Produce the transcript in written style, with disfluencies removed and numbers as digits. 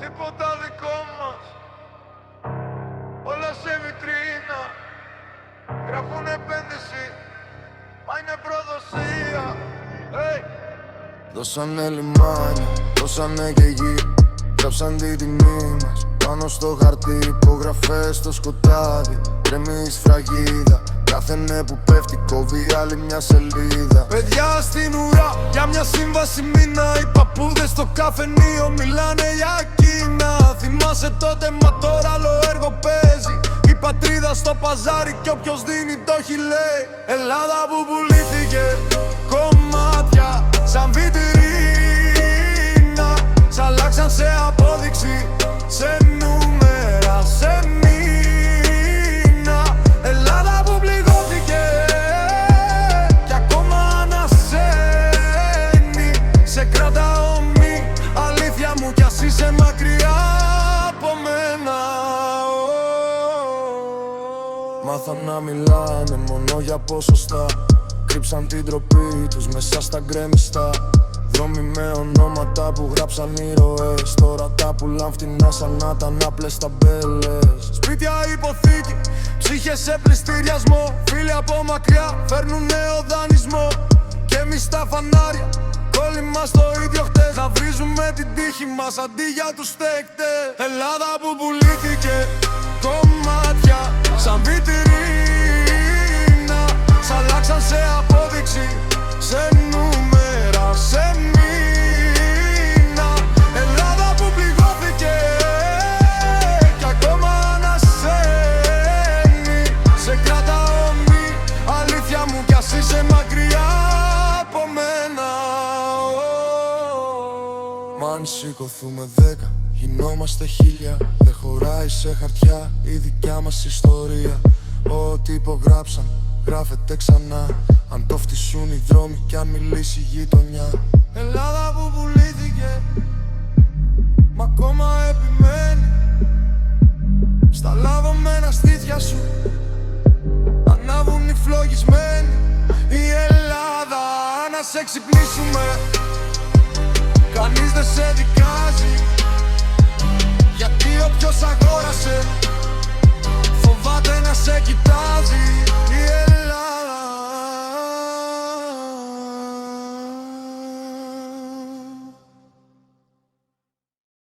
τίποτα δικό μας. Όλα σε βιτρίνα, γράφουν επένδυση, μα είναι προδοσία. Hey. Δώσανε λιμάνια, δώσανε και γη, γράψαν τη τιμή μας πάνω στο χαρτί, υπογραφές στο σκοτάδι. Τρέμει η σφραγίδα, κάθε ναι που πέφτει κόβει άλλη μια σελίδα. Παιδιά στην ουρά, για μια σύμβαση μήνα. Οι παππούδες στο καφενείο μιλάνε για Κίνα. Θυμάσαι τότε, μα τώρα άλλο έργο παίζει. Η πατρίδα στο παζάρι κι όποιος δίνει το έχει λέει. Ελλάδα που πουλήθηκε κομμάτια σαν βιτρίνα. Σ' αλλάξαν σε απόδειξη, σε νούμερα, σε μήνα. Ελλάδα που πληγώθηκε κι ακόμα ανασένει. Σε κρατάω μη, αλήθεια μου, κι ας είσαι μακριά από μένα. Μάθαν να μιλάνε μόνο για ποσοστά, κρύψαν την τροπή τους μέσα στα γκρέμιστα. Δρόμοι με ονόματα που γράψαν ήρωες, τώρα τα πουλάν φτηνά σαν να ήταν άπλες ταμπέλες. Σπίτια υποθήκη, ψύχες σε πληστηριασμό. Φίλοι από μακριά φέρνουν νέο δανεισμό. Κι εμείς τα φανάρια, όλοι μας το ίδιο χτες. Να βρίζουμε την τύχη μας αντί για τους στέκτες. Ελλάδα που πουλήθηκε κομμάτια σαν βιτρίνα. Σ' αλλάξαν σε απόδειξη, σε νούμερα, σε μήνα. Ελλάδα που πληγώθηκε κι ακόμα ανασένει. Σε κρατάω μη, αλήθεια μου, κι ας είσαι μακριά από μένα. Μα αν σηκωθούμε 10, γινόμαστε 1000. Δεν χωράει σε χαρτιά η δικιά μας ιστορία. Ό,τι υπογράψαν γράφεται ξανά, αν το φτυσούν οι δρόμοι κι αν μιλήσει η γειτονιά. Ελλάδα που πουλήθηκε, μα ακόμα επιμένει. Στα λαβωμένα στήθια σου ανάβουν οι φλογισμένοι. Η Ελλάδα, να σε ξυπνήσουμε, κανείς δεν σε δικάζει. Γιατί όποιος αγόρασε